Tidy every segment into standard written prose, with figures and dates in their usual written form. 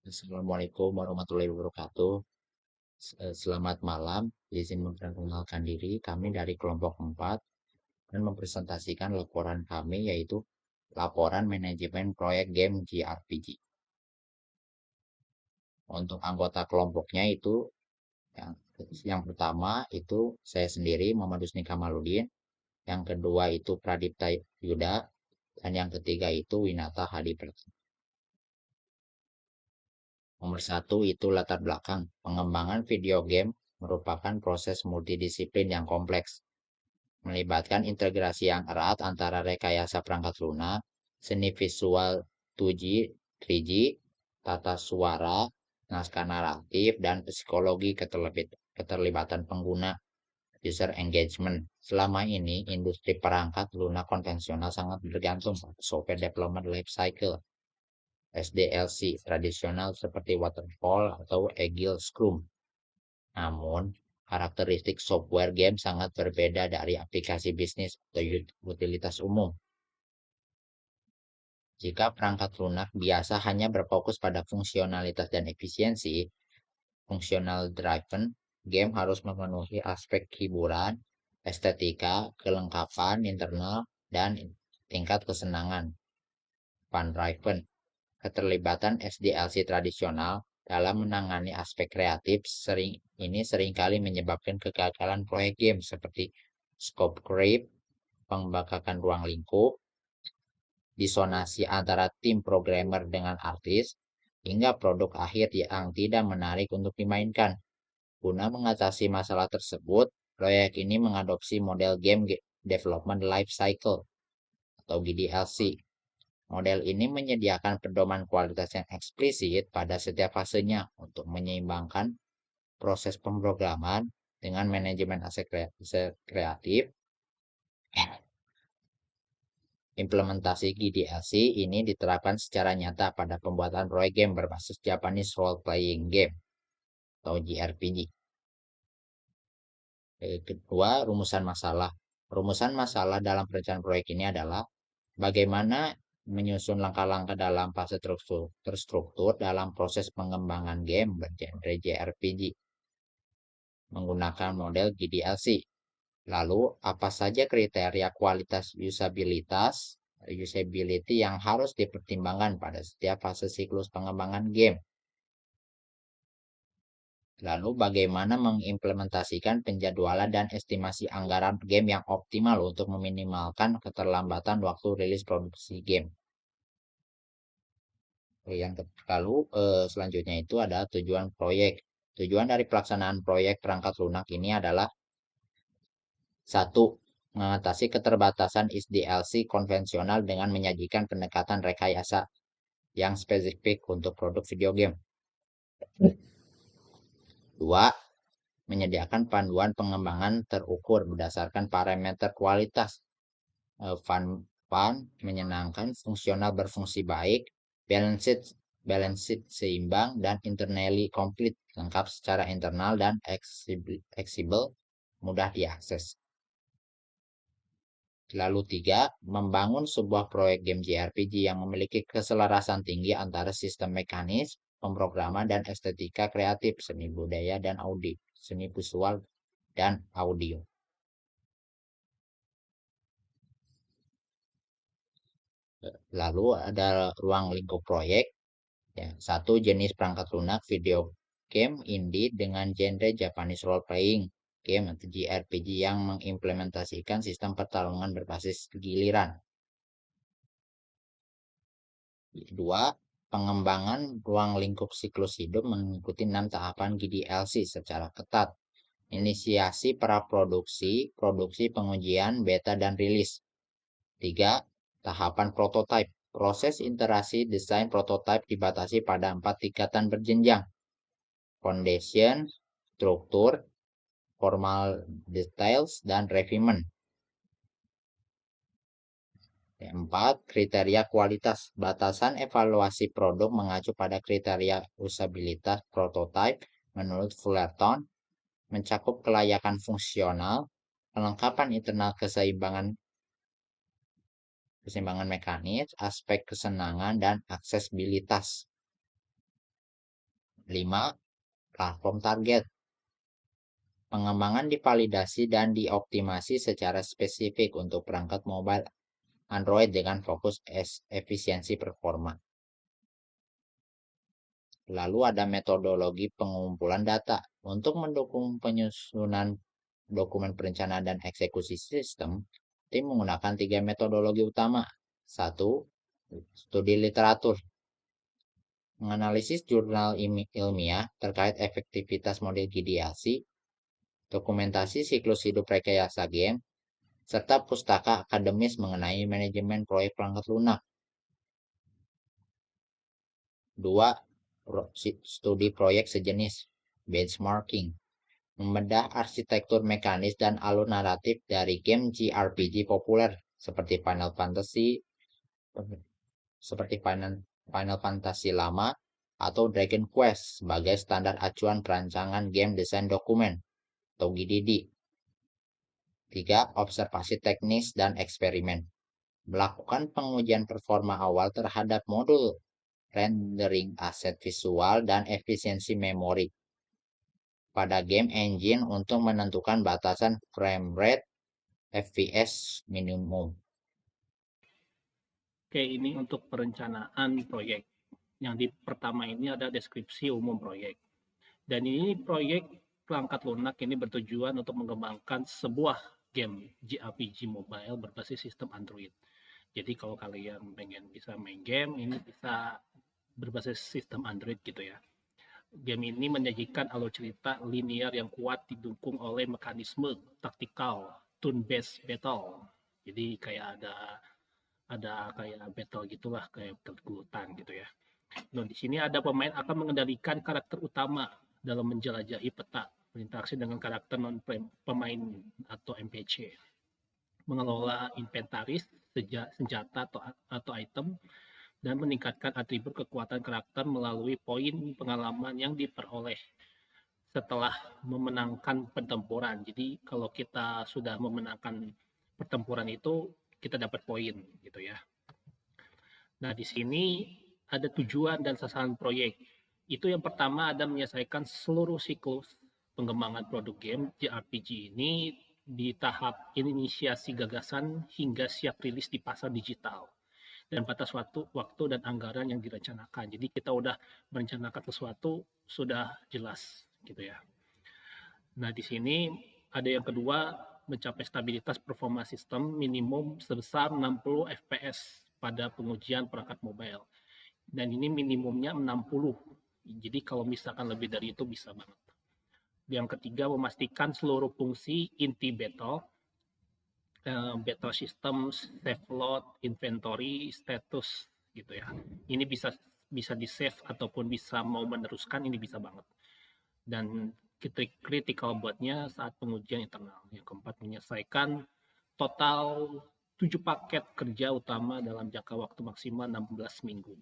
Assalamualaikum warahmatullahi wabarakatuh. Selamat malam. Izin memperkenalkan diri. Kami dari kelompok 4 dan mempresentasikan laporan kami yaitu laporan manajemen proyek game JRPG. Untuk anggota kelompoknya itu yang, yang pertama itu saya sendiri Muhammad Husni Kamaludin, yang kedua itu Pradipta Yuda, dan yang ketiga itu Winata Hadi Pratama. Nomor satu itu latar belakang. Pengembangan video game merupakan proses multidisiplin yang kompleks, melibatkan integrasi yang erat antara rekayasa perangkat lunak, seni visual 2G, 3G, tata suara, naskah naratif, dan psikologi keterlibatan pengguna user engagement. Selama ini, industri perangkat lunak konvensional sangat bergantung pada software development life cycle SDLC tradisional seperti waterfall atau agile scrum. Namun, karakteristik software game sangat berbeda dari aplikasi bisnis atau utilitas umum. Jika perangkat lunak biasa hanya berfokus pada fungsionalitas dan efisiensi, fungsional driven, game harus memenuhi aspek hiburan, estetika, kelengkapan internal, dan tingkat kesenangan. Fun driven, keterlibatan SDLC tradisional dalam menangani aspek kreatif seringkali menyebabkan kegagalan proyek game seperti scope creep, pembengkakan ruang lingkup, disonansi antara tim programmer dengan artis, hingga produk akhir yang tidak menarik untuk dimainkan. Guna mengatasi masalah tersebut, proyek ini mengadopsi model Game Development Life Cycle atau GDLC. Model ini menyediakan pedoman kualitas yang eksplisit pada setiap fasenya untuk menyeimbangkan proses pemrograman dengan manajemen aset kreatif. Implementasi GDLC ini diterapkan secara nyata pada pembuatan proyek game berbasis Japanese Role Playing Game atau JRPG. Kedua, rumusan masalah. Rumusan masalah dalam perencanaan proyek ini adalah bagaimana menyusun langkah-langkah dalam fase terstruktur dalam proses pengembangan game bergenre JRPG menggunakan model GDLC. Lalu, apa saja kriteria kualitas usability yang harus dipertimbangkan pada setiap fase siklus pengembangan game. Lalu, bagaimana mengimplementasikan penjadwalan dan estimasi anggaran game yang optimal untuk meminimalkan keterlambatan waktu rilis produksi game. Selanjutnya itu ada tujuan proyek. Tujuan dari pelaksanaan proyek perangkat lunak ini adalah 1. Mengatasi keterbatasan SDLC konvensional dengan menyajikan pendekatan rekayasa yang spesifik untuk produk video game. 2. Menyediakan panduan pengembangan terukur berdasarkan parameter kualitas. Fun, menyenangkan, fungsional berfungsi baik, balanced seimbang, dan internally complete, lengkap secara internal dan fleksibel, mudah diakses. Lalu 3, membangun sebuah proyek game JRPG yang memiliki keselarasan tinggi antara sistem mekanis, pemrograman, dan estetika kreatif, seni budaya dan audio, seni visual dan audio. Lalu ada ruang lingkup proyek. Ya, 1. Jenis perangkat lunak video game indie dengan genre Japanese Role Playing Game atau JRPG yang mengimplementasikan sistem pertarungan berbasis giliran. 2. Pengembangan ruang lingkup siklus hidup mengikuti 6 tahapan GDLC secara ketat. Inisiasi praproduksi, produksi, pengujian, beta, dan rilis. 3. Tahapan prototype. Proses iterasi desain prototype dibatasi pada 4 tingkatan berjenjang. Foundation, struktur, formal details, dan refinement. 4. Kriteria kualitas. Batasan evaluasi produk mengacu pada kriteria usabilitas prototype menurut Fullerton, mencakup kelayakan fungsional, kelengkapan internal keseimbangan mekanis, aspek kesenangan, dan aksesibilitas. 5. Platform target. Pengembangan divalidasi dan dioptimasi secara spesifik untuk perangkat mobile Android dengan fokus efisiensi performa. Lalu ada metodologi pengumpulan data. Untuk mendukung penyusunan dokumen perencanaan dan eksekusi sistem, tim menggunakan 3 metodologi utama. 1. Studi literatur. Menganalisis jurnal ilmiah terkait efektivitas model ideasi, dokumentasi siklus hidup rekayasa game, serta pustaka akademis mengenai manajemen proyek perangkat lunak. 2. Studi proyek sejenis, benchmarking. Membedah arsitektur mekanis dan alur naratif dari game JRPG populer seperti Final Fantasy lama atau Dragon Quest sebagai standar acuan perancangan game desain dokumen atau GDD. 3. Observasi teknis dan eksperimen. Melakukan pengujian performa awal terhadap modul, rendering aset visual, dan efisiensi memori pada game engine untuk menentukan batasan frame rate FPS minimum. Oke, ini untuk perencanaan proyek. Yang di pertama ini ada deskripsi umum proyek. Dan ini proyek perangkat lunak ini bertujuan untuk mengembangkan sebuah game JRPG mobile berbasis sistem Android. Jadi kalau kalian pengen bisa main game, ini bisa berbasis sistem Android gitu ya. Game ini menyajikan alur cerita linear yang kuat didukung oleh mekanisme taktikal turn-based battle. Jadi kayak ada kayak battle gitulah, kayak bergelutan gitu ya. Nah, di sini ada pemain akan mengendalikan karakter utama dalam menjelajahi peta, berinteraksi dengan karakter non pemain atau NPC, mengelola inventaris, senjata atau item, dan meningkatkan atribut kekuatan karakter melalui poin pengalaman yang diperoleh setelah memenangkan pertempuran. Jadi kalau kita sudah memenangkan pertempuran itu, kita dapat poin gitu ya. Nah, di sini ada tujuan dan sasaran proyek. Itu yang pertama ada menyelesaikan seluruh siklus pengembangan produk game JRPG ini di tahap inisiasi gagasan hingga siap rilis di pasar digital dan batas waktu dan anggaran yang direncanakan. Jadi kita udah merencanakan sesuatu sudah jelas gitu ya. Nah, di sini ada yang kedua, mencapai stabilitas performa sistem minimum sebesar 60 fps pada pengujian perangkat mobile. Dan ini minimumnya 60. Jadi kalau misalkan lebih dari itu bisa banget. Yang ketiga, memastikan seluruh fungsi inti battle, battle system, save load, inventory, status gitu ya. Ini bisa di save ataupun bisa mau meneruskan, ini bisa banget. Dan kritikal buatnya saat pengujian internal. Yang keempat, menyelesaikan total 7 paket kerja utama dalam jangka waktu maksimal 16 minggu.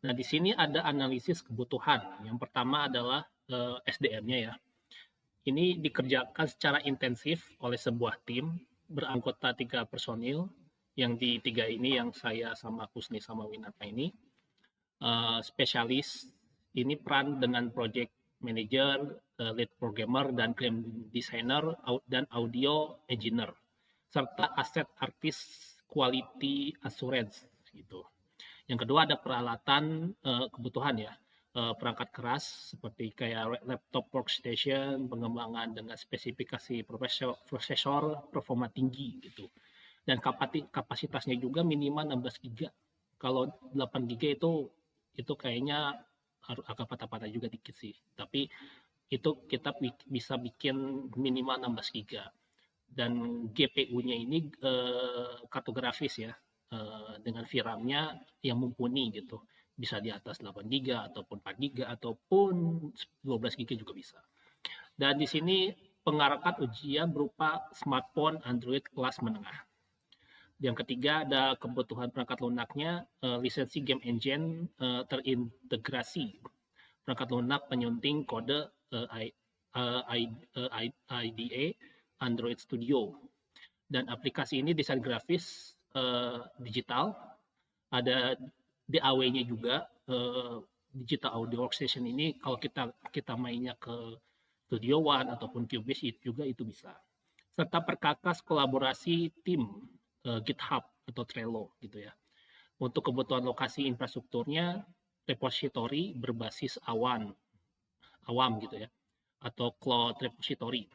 Nah, di sini ada analisis kebutuhan. Yang pertama adalah SDM-nya ya. Ini dikerjakan secara intensif oleh sebuah tim beranggota 3 personil. Yang di 3 ini yang saya sama Kusni sama Winata ini. Spesialis ini peran dengan project manager, lead programmer, dan game designer, dan audio engineer. Serta aset artis quality assurance gitu. Yang kedua ada peralatan kebutuhan ya, perangkat keras seperti kayak laptop workstation, pengembangan dengan spesifikasi prosesor performa tinggi gitu. Dan kapasitasnya juga minimal 16 GB. Kalau 8 GB itu kayaknya agak patah-patah juga dikit sih. Tapi itu kita bisa bikin minimal 16 GB. Dan GPU-nya ini kartu grafis ya, dengan VRAM-nya yang mumpuni gitu. Bisa di atas 8 GB ataupun 4 GB ataupun 12 GB juga bisa. Dan di sini pengarahan ujian berupa smartphone Android kelas menengah. Yang ketiga ada kebutuhan perangkat lunaknya, lisensi game engine terintegrasi. Perangkat lunak penyunting kode IDE Android Studio. Dan aplikasi ini desain grafis digital, ada DAW-nya juga, digital audio workstation ini kalau kita mainnya ke Studio One ataupun Cubase itu bisa. Serta perkakas kolaborasi tim GitHub atau Trello gitu ya. Untuk kebutuhan lokasi infrastrukturnya, repository berbasis awam gitu ya, atau cloud repository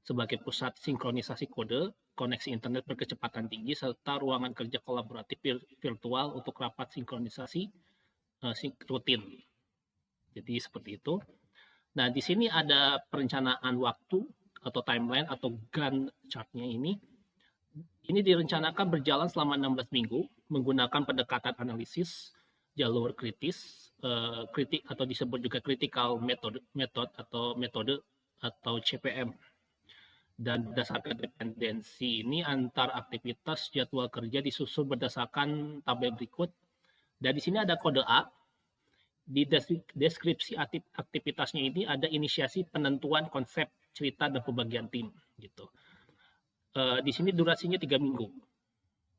sebagai pusat sinkronisasi kode, koneksi internet berkecepatan tinggi, serta ruangan kerja kolaboratif virtual untuk rapat sinkronisasi rutin. Jadi seperti itu. Nah, di sini ada perencanaan waktu atau timeline atau Gantt chart-nya ini. Ini direncanakan berjalan selama 16 minggu menggunakan pendekatan analisis jalur kritis, kritik atau disebut juga critical metode atau CPM. Dan berdasarkan dependensi ini antar aktivitas jadwal kerja disusun berdasarkan tabel berikut. Dan di sini ada kode A. Di deskripsi aktivitasnya ini ada inisiasi penentuan konsep cerita dan pembagian tim gitu. Di sini durasinya 3 minggu.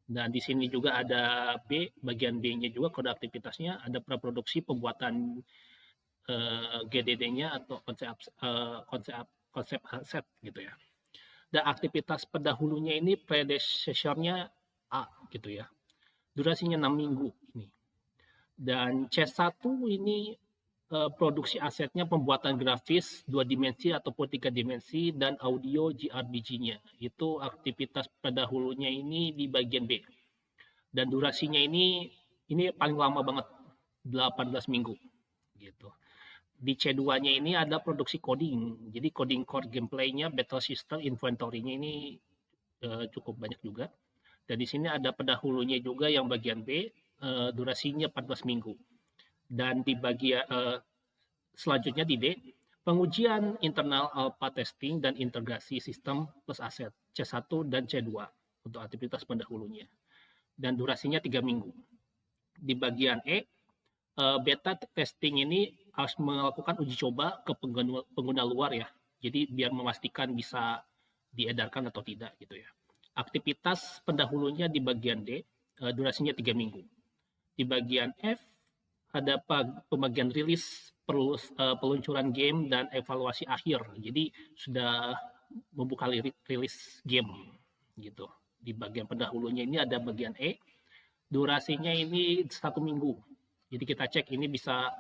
Dan di sini juga ada B, bagian B-nya juga kode aktivitasnya ada praproduksi pembuatan GDD-nya atau konsep aset gitu ya. Dan aktivitas pendahulunya ini predecessor-nya A gitu ya. Durasinya 6 minggu ini. Dan C1 ini produksi asetnya pembuatan grafis 2 dimensi ataupun 3 dimensi dan audio JRPG-nya. Itu aktivitas pendahulunya ini di bagian B. Dan durasinya ini paling lama banget 18 minggu gitu. Di C2-nya ini ada produksi coding. Jadi coding core gameplay-nya, battle system, inventory-nya ini cukup banyak juga. Dan di sini ada pendahulunya juga yang bagian B, durasinya 14 minggu. Dan di bagian selanjutnya di D, pengujian internal alpha testing dan integrasi sistem plus aset C1 dan C2 untuk aktivitas pendahulunya. Dan durasinya 3 minggu. Di bagian E, beta testing ini harus melakukan uji coba ke pengguna luar ya. Jadi biar memastikan bisa diedarkan atau tidak gitu ya. Aktivitas pendahulunya di bagian D, durasinya 3 minggu. Di bagian F, ada pembagian rilis peluncuran game dan evaluasi akhir. Jadi sudah membuka rilis game gitu. Di bagian pendahulunya ini ada bagian E, durasinya ini 1 minggu. Jadi kita cek ini bisa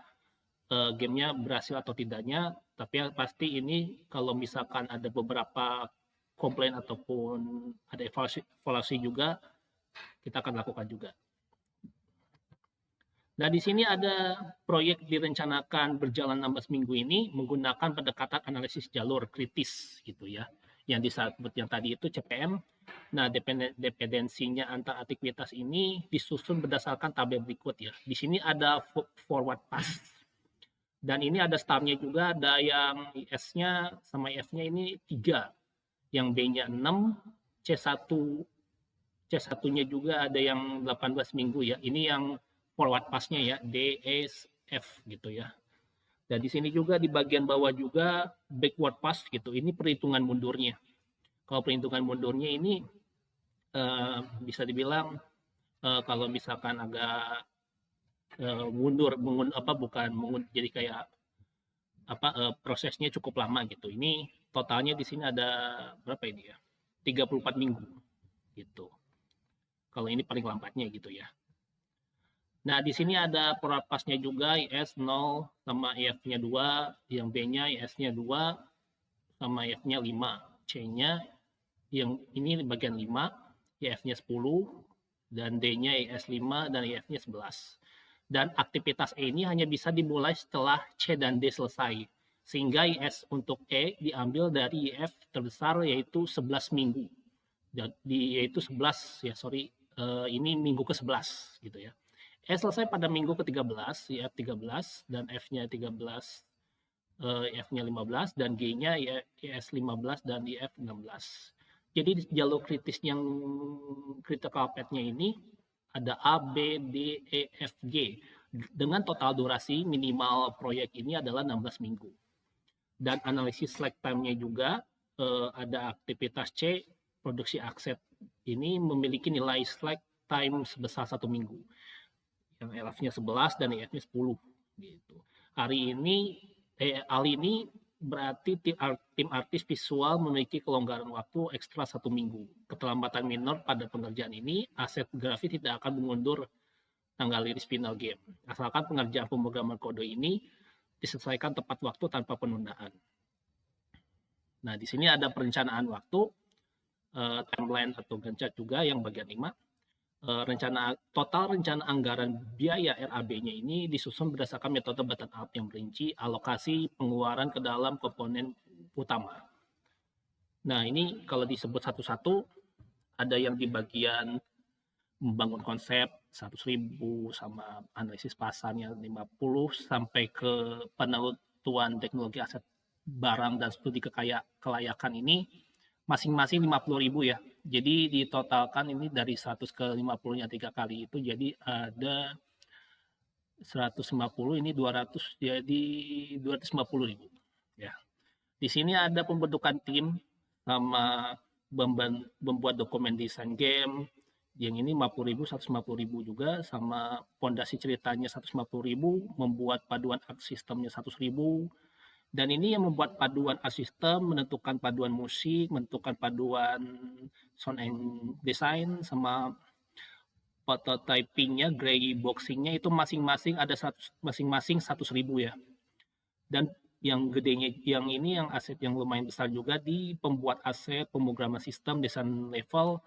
gamenya berhasil atau tidaknya, tapi yang pasti ini kalau misalkan ada beberapa komplain ataupun ada evaluasi juga, kita akan lakukan juga. Nah, di sini ada proyek direncanakan berjalan 16 minggu ini menggunakan pendekatan analisis jalur kritis gitu ya. Yang disebut yang tadi itu CPM. Nah, dependensinya antar aktivitas ini disusun berdasarkan tabel berikut ya. Di sini ada forward pass. Dan ini ada star-nya juga, ada yang IS-nya sama IF-nya ini 3. Yang B-nya 6, C1-nya juga ada yang 18 minggu ya. Ini yang forward pass-nya ya, D, E, F gitu ya. Dan di sini juga di bagian bawah juga backward pass gitu. Ini perhitungan mundurnya. Kalau perhitungan mundurnya ini bisa dibilang kalau misalkan agak mundur jadi kayak prosesnya cukup lama gitu. Ini totalnya di sini ada berapa ini ya? 34 minggu gitu. Kalau ini paling lambatnya gitu ya. Nah, di sini ada forward pass-nya juga IS 0 sama IF-nya 2, yang B-nya IS-nya 2 sama IF-nya 5. C-nya yang ini bagian 5, IF-nya 10 dan D-nya IS 5 dan IF-nya 11. Dan aktivitas E ini hanya bisa dimulai setelah C dan D selesai. Sehingga IS untuk E diambil dari IF terbesar yaitu 11 minggu. Yaitu 11 ya, ini minggu ke-11 gitu ya. E selesai pada minggu ke-13, IF 13 dan F-nya 13, IF-nya 15 dan G-nya IS 15 dan IF 16. Jadi jalur kritis yang critical path-nya ini ada A, B, D, E, F, G. Dengan total durasi minimal proyek ini adalah 16 minggu. Dan analisis slack time-nya juga ada aktivitas C, produksi aset ini memiliki nilai slack time sebesar 1 minggu. Yang LF-nya 11 dan EF-nya 10 gitu. Hari ini berarti tim artis visual memiliki kelonggaran waktu ekstra 1 minggu. Keterlambatan minor pada pengerjaan ini, aset grafis tidak akan mengundur tanggal rilis final game, asalkan pengerjaan pemrograman kode ini diselesaikan tepat waktu tanpa penundaan. Nah, di sini ada perencanaan waktu, timeline atau Gantt chart juga yang bagian 5. Total rencana anggaran biaya RAB-nya ini disusun berdasarkan metode bottom up yang merinci alokasi pengeluaran ke dalam komponen utama. Nah, ini kalau disebut satu-satu, ada yang di bagian membangun konsep 100.000 sama analisis pasarnya 50 sampai ke penentuan teknologi aset barang dan studi kelayakan ini masing-masing 50.000 ya. Jadi ditotalkan ini dari 100 ke 50-nya 3 kali itu jadi ada 150, ini 200 jadi 250.000 ya. Di sini ada pembentukan tim sama membuat dokumen desain game yang ini 50.000, 150.000 juga, sama fondasi ceritanya 150.000, membuat paduan art sistemnya 100.000. Dan ini yang membuat paduan art system, menentukan paduan musik, menentukan paduan sound and design, sama prototypingnya, gray boxingnya itu masing-masing ada masing-masing 100.000 ya. Dan yang gedenya yang ini yang aset yang lumayan besar juga di pembuat aset, pemrograman sistem, desain level,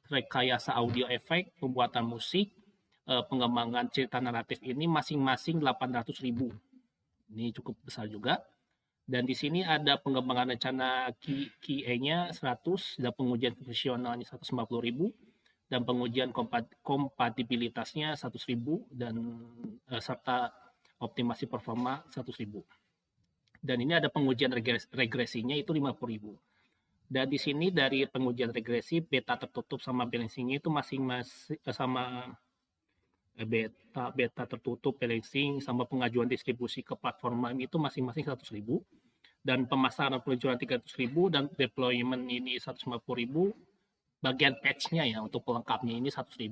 rekayasa audio efek, pembuatan musik, pengembangan cerita naratif ini masing-masing 800.000. Ini cukup besar juga. Dan di sini ada pengembangan rencana QA-nya 100, dan pengujian fungsionalnya 150.000, dan pengujian kompatibilitasnya 100.000, dan serta optimasi performa 100.000. Dan ini ada pengujian regresinya itu 50.000. Dan di sini dari pengujian regresi, beta tertutup sama balancingnya itu masing-masing sama beta tertutup, balancing, sama pengajuan distribusi ke platform itu masing-masing 100.000, dan pemasaran peluncuran 300.000, dan deployment ini 150.000, bagian patch-nya ya untuk pelengkapnya ini 100.000,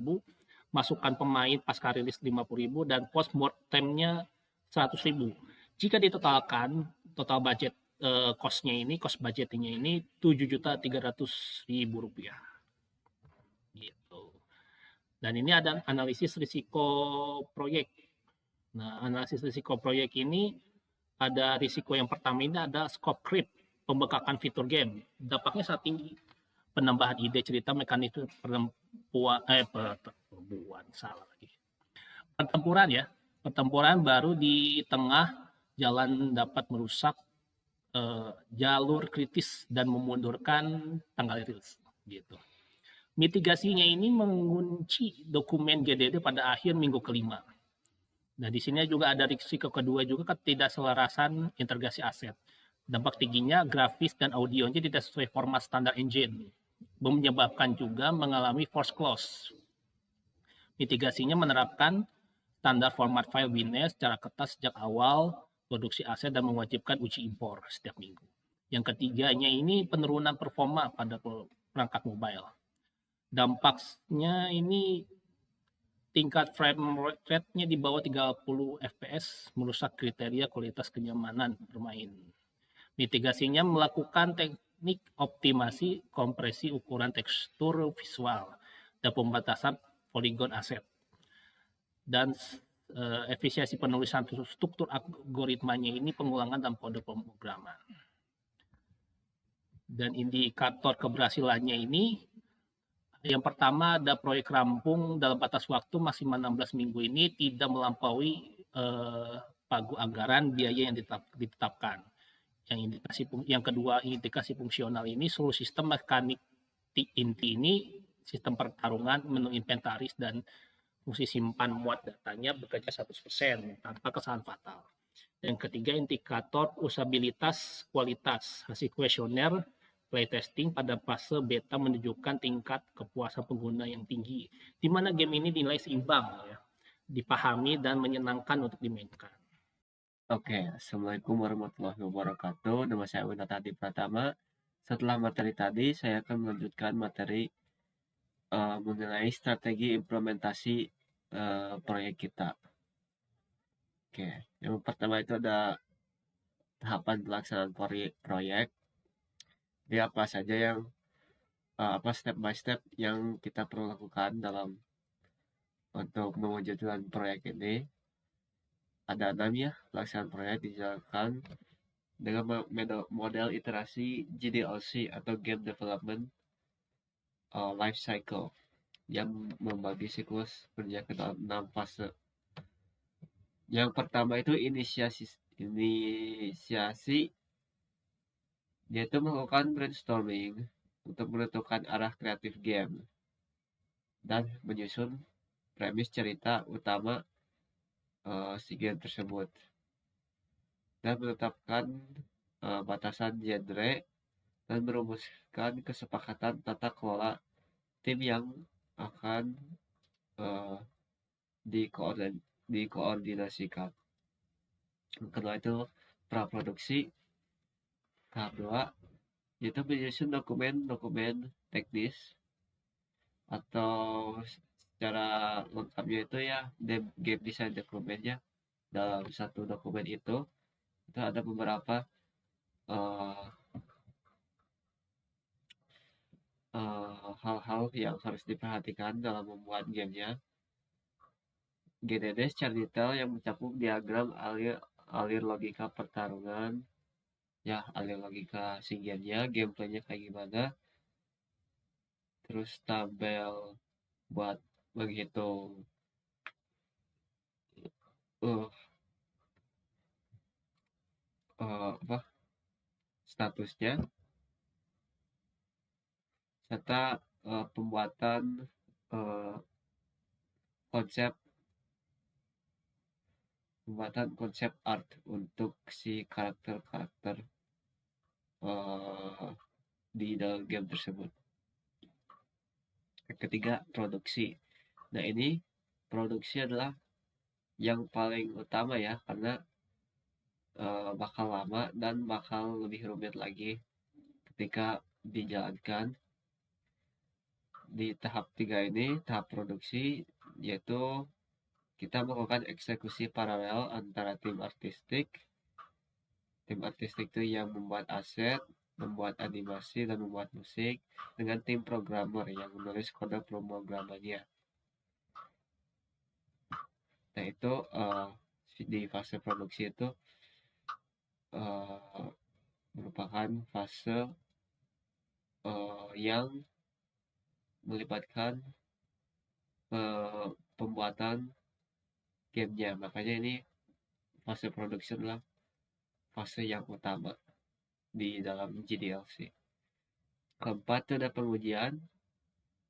masukan pemain pasca rilis 50.000, dan post mortemnya 100.000. Jika ditotalkan total budget cost-nya ini, cost budgetingnya ini 7.300.000 rupiah. Gitu. Dan ini ada analisis risiko proyek. Nah, analisis risiko proyek ini ada risiko yang pertama ini ada scope creep, pembengkakan fitur game. Dampaknya sangat tinggi. Penambahan ide, cerita, mekanisme pertempuran ya. Pertempuran baru di tengah jalan dapat merusak jalur kritis dan memundurkan tanggal rilis gitu. Mitigasinya ini mengunci dokumen GDD pada akhir minggu kelima. Nah, di sini juga ada risiko kedua juga, ketidakselarasan integrasi aset. Dampak tingginya grafis dan audionya tidak sesuai format standar engine, menyebabkan juga mengalami force close. Mitigasinya menerapkan standar format file binary secara ketat sejak awal produksi aset dan mewajibkan uji impor setiap minggu. Yang ketiganya ini penurunan performa pada perangkat mobile. Dampaknya ini tingkat frame rate-nya di bawah 30 fps, merusak kriteria kualitas kenyamanan bermain. Mitigasinya melakukan teknik optimasi kompresi ukuran tekstur visual dan pembatasan poligon aset. Dan efisiensi penulisan struktur algoritmanya ini pengulangan dalam kode pemrograman. Dan indikator keberhasilannya ini, yang pertama ada proyek rampung dalam batas waktu maksimal 16 minggu ini tidak melampaui pagu anggaran biaya yang ditetapkan. Yang kedua, indikasi fungsional ini seluruh sistem mekanik inti ini, sistem pertarungan, menu inventaris, dan fungsi simpan muat datanya bekerja 100% tanpa kesalahan fatal. Yang ketiga, indikator usabilitas kualitas hasil kuesioner playtesting pada fase beta menunjukkan tingkat kepuasan pengguna yang tinggi, di mana game ini dinilai seimbang, ya, dipahami dan menyenangkan untuk dimainkan. Oke, Assalamualaikum warahmatullahi wabarakatuh. Nama saya Winata Adi Pratama. Setelah materi tadi, saya akan melanjutkan materi mengenai strategi implementasi proyek kita. Oke, yang pertama itu ada tahapan pelaksanaan proyek. Jadi apa saja yang apa step by step yang kita perlu lakukan dalam untuk mewujudkan proyek ini. Ada 6 ya, pelaksanaan proyek dijalankan dengan model iterasi GDLC atau Game Development Life Cycle yang membagi siklus kerja ke dalam 6 fase. Yang pertama itu inisiasi yaitu melakukan brainstorming untuk menentukan arah kreatif game dan menyusun premis cerita utama si game tersebut dan menetapkan batasan genre dan merumuskan kesepakatan tata kelola tim yang akan uh, dikoordinasikan. Yang kedua itu praproduksi. Tahap 2 yaitu menyusun dokumen teknis atau secara lengkapnya itu ya game design dokumennya. Dalam satu dokumen itu ada beberapa hal-hal yang harus diperhatikan dalam membuat gamenya. GDD secara detail yang mencakup diagram alir logika pertarungan, ya alir logika si gamenya, gameplaynya kayak gimana, terus tabel buat menghitung apa statusnya, serta pembuatan konsep art untuk si karakter di dalam game tersebut. Yang ketiga, produksi. Nah, ini produksi adalah yang paling utama ya, karena bakal lama dan bakal lebih rumit lagi ketika dijalankan. Di tahap 3 ini, tahap produksi, yaitu kita melakukan eksekusi paralel antara tim artistik. Tim artistik itu yang membuat aset, membuat animasi, dan membuat musik, dengan tim programmer yang menulis kode pemrogramannya. Nah, itu di fase produksi itu merupakan fase yang melibatkan pembuatan gamenya. Makanya ini fase produksi adalah fase yang utama di dalam GDLC. Keempat itu ada pengujian,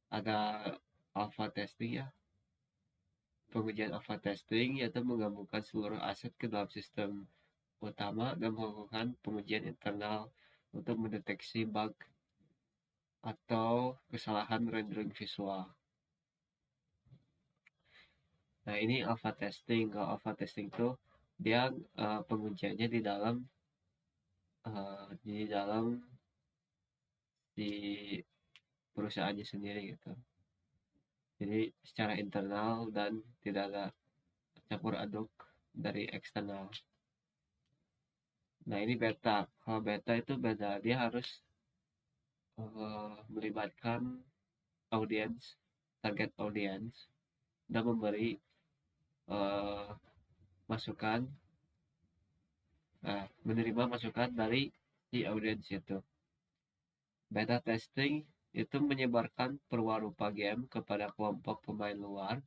ada alpha testing ya. Pengujian alpha testing yaitu menggabungkan seluruh aset ke dalam sistem utama dan melakukan pengujian internal untuk mendeteksi bug atau kesalahan rendering visual. Nah, ini alpha testing. Kalau alpha testing itu dia pengujiannya di dalam di perusahaannya sendiri gitu. Jadi secara internal dan tidak ada campur aduk dari eksternal. Nah, ini beta. Kalau beta itu beda, dia harus melibatkan target audience, dan memberi masukan, menerima masukan dari si audiens itu. Beta testing itu menyebarkan perwarupa game kepada kelompok pemain luar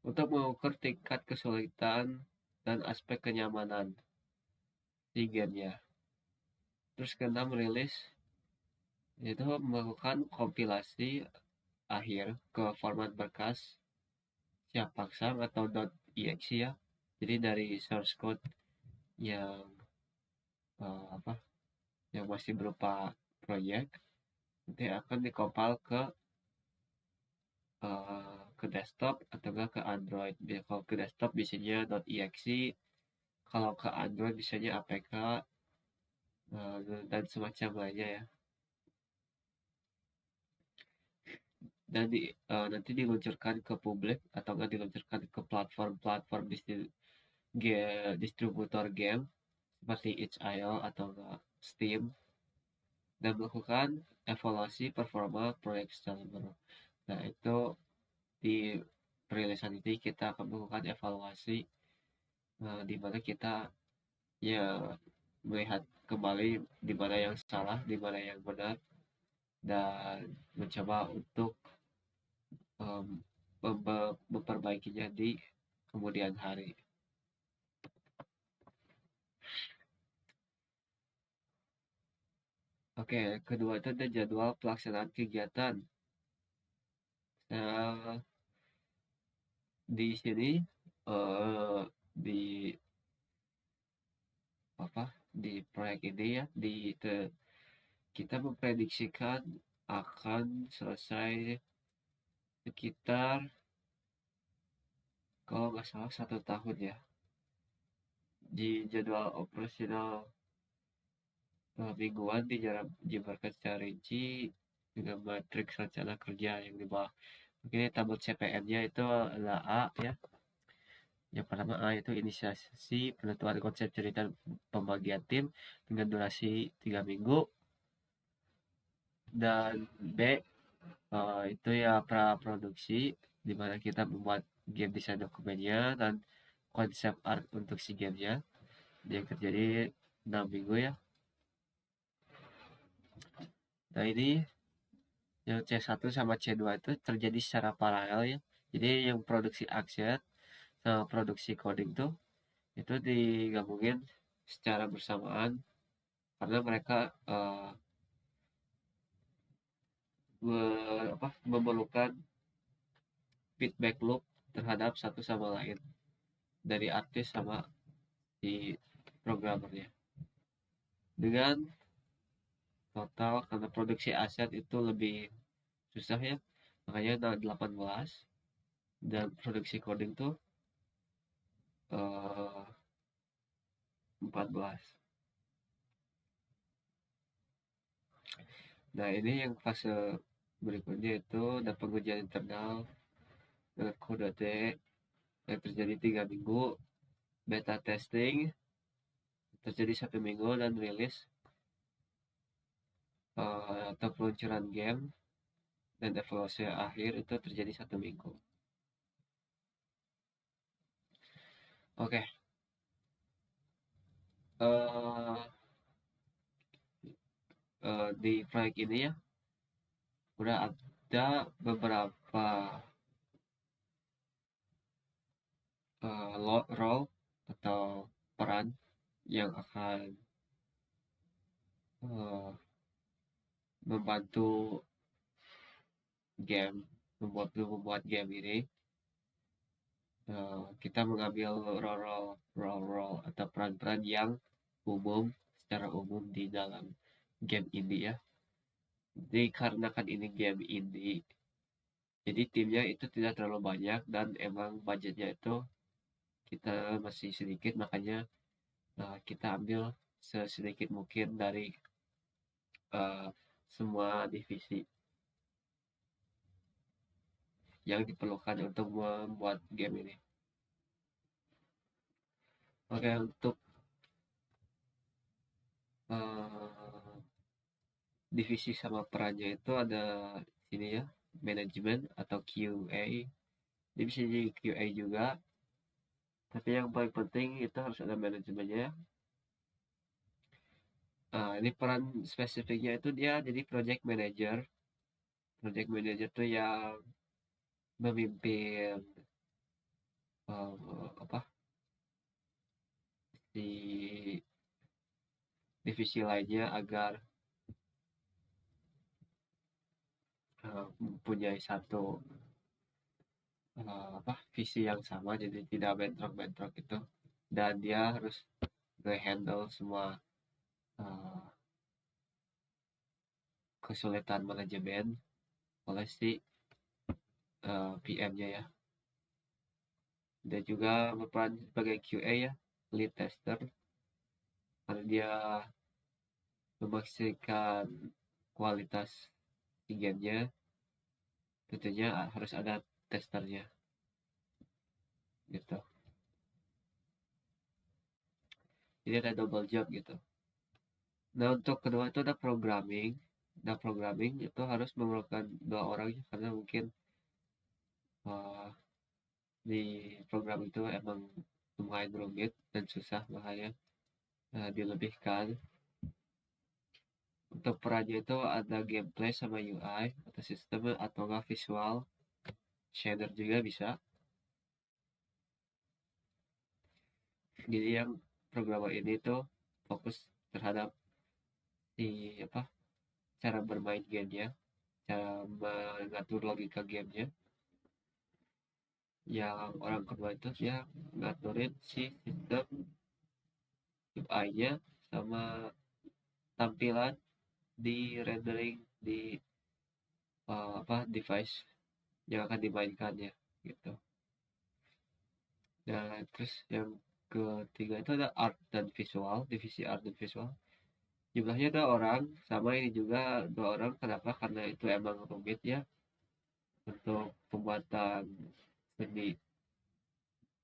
untuk mengukur tingkat kesulitan dan aspek kenyamanan di gamenya. Terus keenam, rilis itu melakukan kompilasi akhir ke format berkas siap paksang atau .exe ya. Jadi dari source code yang yang masih berupa proyek nanti akan dikompil ke desktop atau ke Android. Kalau ke desktop biasanya .exe, kalau ke Android biasanya APK dan semacam lainnya ya. Dan nanti diluncurkan ke publik atau diluncurkan ke platform distributor game seperti itch.io atau enggak Steam, dan melakukan evaluasi performa proyek secara menyeluruh. Nah, itu di perilisan ini kita akan melakukan evaluasi di mana kita ya melihat kembali di mana yang salah, di mana yang benar, dan mencoba untuk memperbaikinya di kemudian hari. Oke, kedua itu ada jadwal pelaksanaan kegiatan. Nah, di sini di di proyek ini ya kita memprediksikan akan selesai sekitar kalau nggak salah 1 tahun ya. Di jadwal operasional mingguan dijabarkan secara rinci dengan matriks rencana kerja yang di bawah. Ini tabel CPM-nya itu adalah A ya. Yang pertama A itu inisiasi penentuan konsep cerita pembagian tim dengan durasi 3 minggu. Dan B itu ya praproduksi di mana kita membuat game design dokumennya dan konsep art untuk si gamenya yang terjadi 6 minggu ya. Nah, ini yang C1 sama C2 itu terjadi secara paralel ya. Jadi yang produksi action sama produksi coding tuh itu digabungin secara bersamaan karena mereka memerlukan feedback loop terhadap satu sama lain dari artis sama di programmernya. Dengan total karena produksi aset itu lebih susah ya, makanya 18 dan produksi coding tuh 14. Nah, ini yang fase berikutnya itu ada pengujian internal dengan kode T yang terjadi 3 minggu, beta testing terjadi 1 minggu, dan rilis atau peluncuran game dan evaluasi akhir itu terjadi 1 minggu. Oke. Di proyek ini ya udah ada beberapa role atau peran yang akan membantu membuat game ini. Kita mengambil role atau peran-peran yang secara umum di dalam game ini ya. Dikarenakan ini game indie, jadi timnya itu tidak terlalu banyak dan emang budgetnya itu kita masih sedikit, makanya kita ambil sesedikit mungkin dari semua divisi yang diperlukan untuk membuat game ini. Oke, untuk divisi sama perannya itu ada sini ya, manajemen atau QA. Dia bisa jadi QA juga, tapi yang paling penting itu harus ada manajemennya. Ini peran spesifiknya itu dia jadi project manager. Project manager itu yang memimpin di divisi lainnya agar mempunyai satu visi yang sama, jadi tidak bentrok-bentrok itu, dan dia harus handle semua kesulitan manajemen oleh si PM-nya ya. Dia juga berperan sebagai QA ya, lead tester, karena dia memastikan kualitas si gamenya. Tentunya harus ada testernya gitu. Jadi ada double job gitu. Nah, untuk kedua itu ada programming. Nah, programming itu harus memerlukan 2 orang ya, karena mungkin uh, di program itu emang lumayan rumit dan susah, makanya dilebihkan. Untuk perannya itu ada gameplay sama UI atau sistem atau enggak visual shader juga bisa. Jadi yang programmer ini tuh fokus terhadap di cara bermain gamenya, cara mengatur logika gamenya. Yang orang kedua itu dia ngaturin si sistem UI-nya sama tampilan di rendering di device yang akan dimainkannya gitu. Nah, terus yang ketiga itu ada art dan visual, divisi art dan visual. Jumlahnya 2 orang, sama ini juga 2 orang. Kenapa? Karena itu emang rumit ya untuk pembuatan seni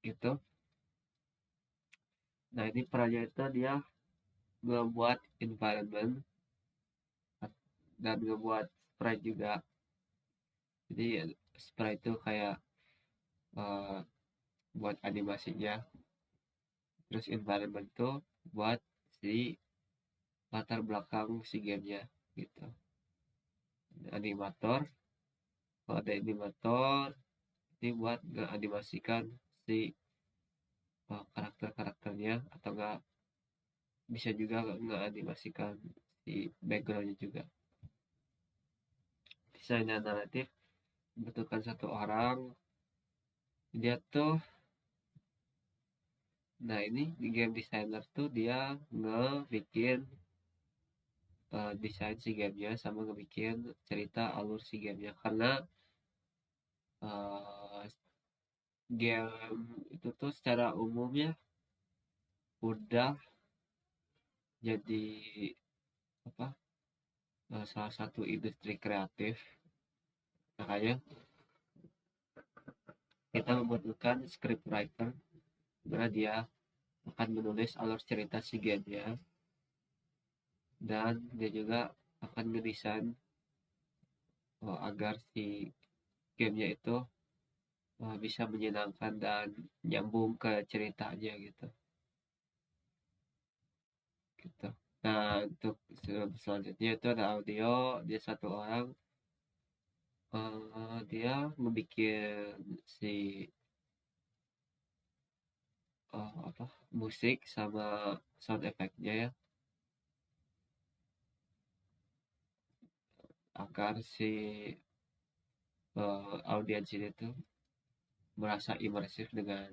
itu. Nah, ini perannya itu dia membuat environment dan membuat sprite juga. Jadi sprite itu kayak buat animasinya, terus environment itu buat si latar belakang si gamenya gitu. Animator, kalau ada animator ini buat ngeanimasikan si karakter-karakternya, atau enggak bisa juga ngeanimasikan si backgroundnya juga. Desain naratif membutuhkan 1 orang. Dia tuh, nah ini di game designer tuh dia ngebikin desain si gamenya sama ngebikin cerita alur si gamenya, karena uh, game itu tuh secara umumnya udah jadi salah satu industri kreatif, makanya kita membutuhkan script writer karena dia akan menulis alur cerita si gamenya, dan dia juga akan ngedesain agar si gamenya itu bisa menyenangkan dan nyambung ke ceritanya gitu. Nah, untuk selanjutnya itu ada audio. Dia 1 orang, dia membuat si musik sama sound effect-nya ya, agar si audiens ini tuh merasa imersif dengan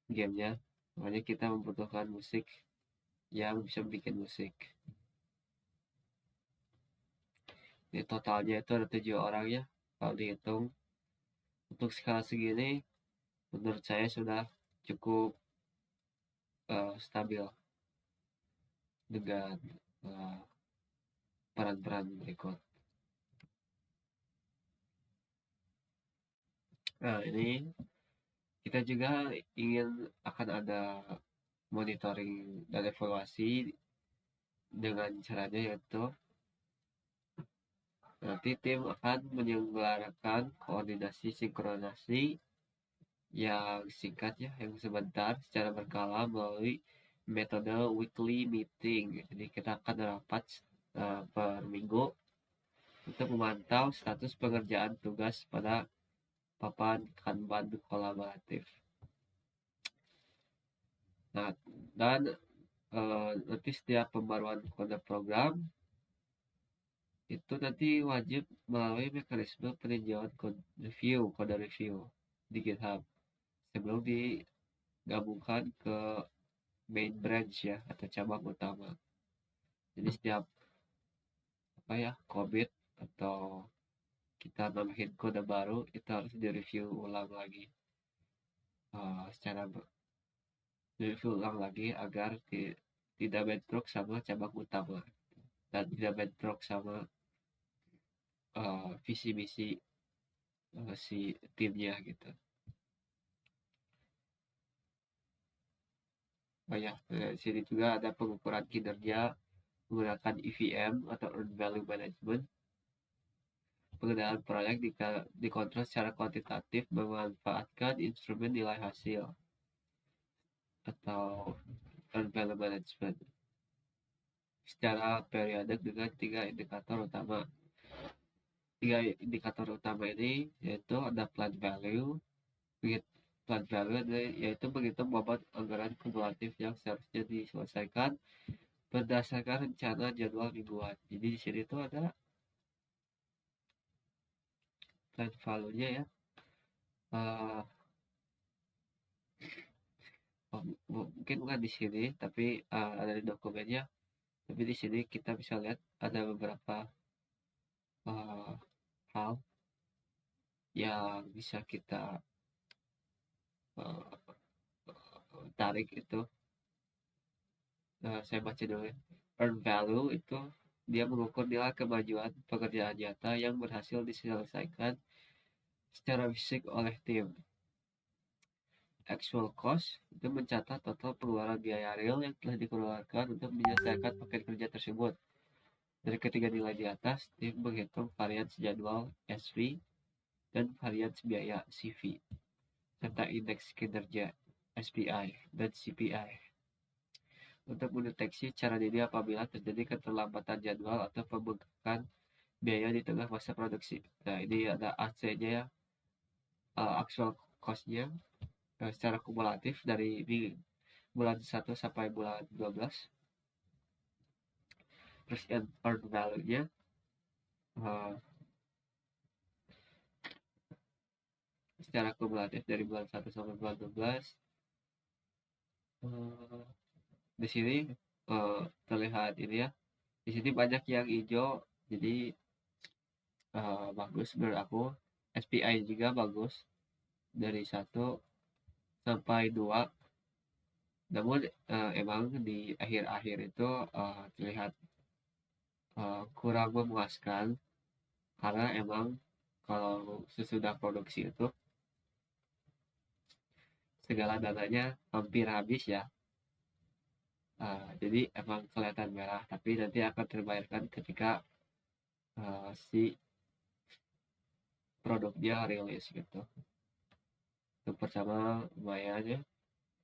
gamenya. Makanya kita membutuhkan musik yang bisa bikin musik. Di totalnya itu ada 7 orang ya, kalau dihitung. Untuk skala segini menurut saya sudah cukup stabil dengan peran-peran berikut. Nah, ini kita juga ingin akan ada monitoring dan evaluasi dengan caranya, yaitu nanti tim akan menyelenggarakan koordinasi sinkronasi yang singkat ya, yang sebentar secara berkala melalui metode weekly meeting. Jadi kita akan rapat per minggu untuk memantau status pengerjaan tugas pada papan Kanban kolaboratif. Nah, dan nanti setiap pembaruan kode program itu nanti wajib melalui mekanisme peninjauan kode review di GitHub sebelum digabungkan ke main branch ya, atau cabang utama. Jadi setiap commit atau kita nambahin kode baru itu harus direview ulang lagi, direview ulang lagi agar tidak bentrok sama cabang utama dan tidak bentrok sama visi misi si timnya gitu. Oh ya, di sini juga ada pengukuran kinerja menggunakan EVM atau Earned Value Management. Pengendalian proyek dikontrol secara kuantitatif memanfaatkan instrumen nilai hasil atau Earned Value Management secara periodik dengan tiga indikator utama. Tiga indikator utama ini yaitu ada plant value, plant value yaitu menghitung bobot anggaran kumulatif yang seharusnya diselesaikan berdasarkan rencana jadwal mingguan. Jadi di sini tuh ada plant value-nya ya. Mungkin bukan di sini, tapi ada di dokumennya. Tapi di sini kita bisa lihat ada beberapa hal yang bisa kita tarik itu. Saya baca dulu ya. Earn value itu dia mengukur nilai kemajuan pekerjaan nyata yang berhasil diselesaikan secara fisik oleh tim. Actual cost itu mencatat total pengeluaran biaya real yang telah dikeluarkan untuk menyelesaikan paket kerja tersebut. Dari ketiga nilai di atas, tim menghitung varians jadwal SV dan varians biaya CV, serta indeks kinerja SPI dan CPI. Untuk mendeteksi cara dini apabila terjadi keterlambatan jadwal atau pembengkakan biaya di tengah masa produksi. Nah, ini ada AC-nya ya, actual cost-nya secara kumulatif dari bulan 1 sampai bulan 12. Terus earned value-nya secara kumulatif dari bulan 1 sampai bulan 12. Di sini terlihat ini ya. Di sini banyak yang hijau, jadi bagus menurut aku. SPI juga bagus dari 1 sampai 2. Namun emang di akhir-akhir itu terlihat kurang memuaskan karena emang kalau sesudah produksi itu segala dananya hampir habis ya. Jadi emang kelihatan merah, tapi nanti akan terbayarkan ketika si produknya rilis gitu. Untuk pertama lumayan ya.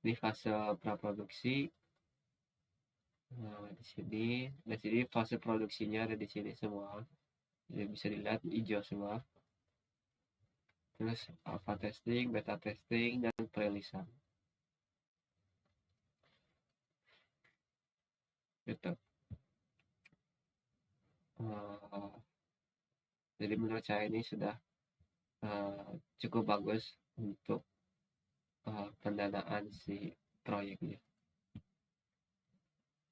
Ini fase praproduksi. Di sini fase produksinya ada di sini semua. Jadi bisa dilihat hijau semua. Terus alpha testing, beta testing, dan pre-release. Gitu. Jadi menurut saya ini sudah cukup bagus untuk pendanaan si proyeknya.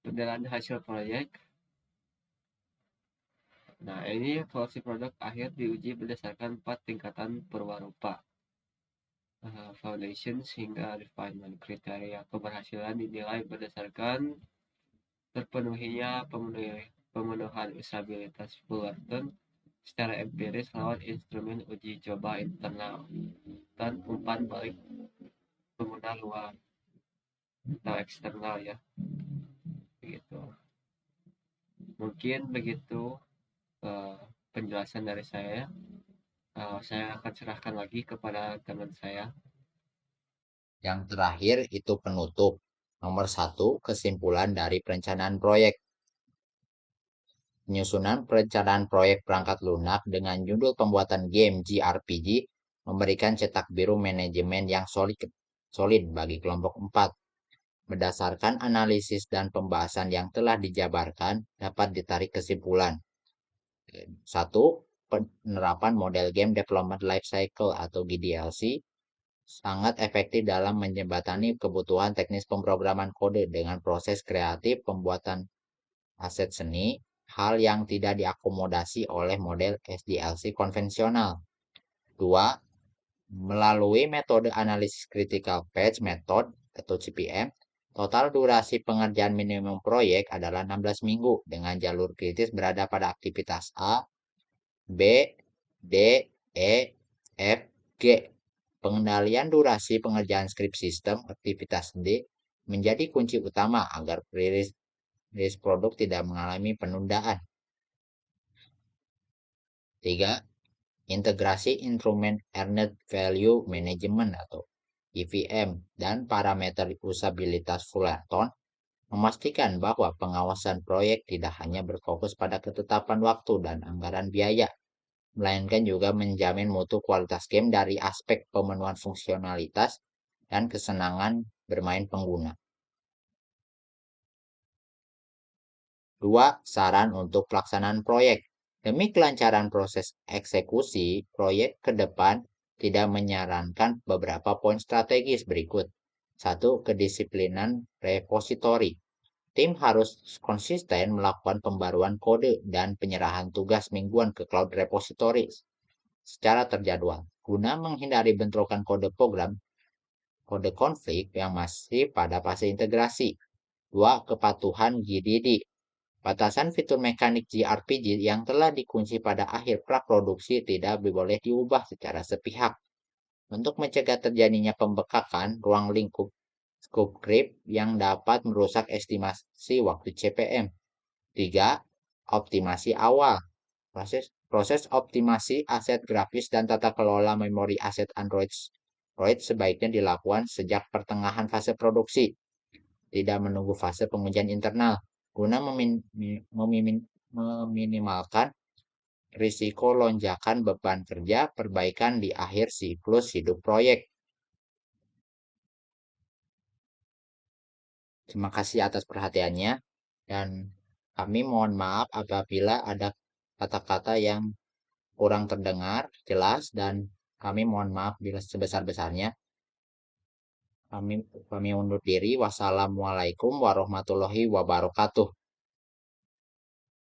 Pendanaan hasil proyek. Nah, ini evaluasi produk akhir diuji berdasarkan 4 tingkatan perwarupa. Foundation hingga refinement. Kriteria keberhasilan dinilai berdasarkan terpenuhinya pemenuhan usabilitas Fullerton secara empiris lewat instrumen uji coba internal dan umpan balik pengguna luar atau eksternal ya. Begitu. Mungkin begitu penjelasan dari saya. Saya akan serahkan lagi kepada teman saya. Yang terakhir itu penutup. Nomor 1, kesimpulan dari perencanaan proyek. Penyusunan perencanaan proyek perangkat lunak dengan judul pembuatan game JRPG memberikan cetak biru manajemen yang solid bagi kelompok 4. Berdasarkan analisis dan pembahasan yang telah dijabarkan, dapat ditarik kesimpulan. 1. Penerapan model Game Development Lifecycle atau GDLC sangat efektif dalam menjembatani kebutuhan teknis pemrograman kode dengan proses kreatif pembuatan aset seni, hal yang tidak diakomodasi oleh model SDLC konvensional. 2. Melalui metode analisis critical path method atau CPM, total durasi pengerjaan minimum proyek adalah 16 minggu dengan jalur kritis berada pada aktivitas A, B, D, E, F, G. Pengendalian durasi pengerjaan script system aktivitas D menjadi kunci utama agar rilis produk tidak mengalami penundaan. 3. Integrasi instrumen Earned Value Management atau EVM dan parameter usabilitas Fullerton memastikan bahwa pengawasan proyek tidak hanya berfokus pada ketetapan waktu dan anggaran biaya, melainkan juga menjamin mutu kualitas game dari aspek pemenuhan fungsionalitas dan kesenangan bermain pengguna. 2. Saran untuk pelaksanaan proyek. Demi kelancaran proses eksekusi proyek ke depan, tidak menyarankan beberapa poin strategis berikut. 1. Kedisiplinan repositori. Tim harus konsisten melakukan pembaruan kode dan penyerahan tugas mingguan ke cloud repository secara terjadwal, guna menghindari bentrokan kode program, kode konflik yang masih pada fase integrasi. 2. Kepatuhan GDD. Batasan fitur mekanik JRPG yang telah dikunci pada akhir praproduksi tidak boleh diubah secara sepihak untuk mencegah terjadinya pembekakan ruang lingkup scope creep yang dapat merusak estimasi waktu CPM. 3. Optimasi awal. Proses optimasi aset grafis dan tata kelola memori aset Android sebaiknya dilakukan sejak pertengahan fase produksi, tidak menunggu fase pengujian internal, guna meminimalkan risiko lonjakan beban kerja perbaikan di akhir siklus hidup proyek. Terima kasih atas perhatiannya, dan kami mohon maaf apabila ada kata-kata yang kurang terdengar jelas, dan kami mohon maaf bila sebesar-besarnya. Kami undur diri. Wassalamualaikum warahmatullahi wabarakatuh.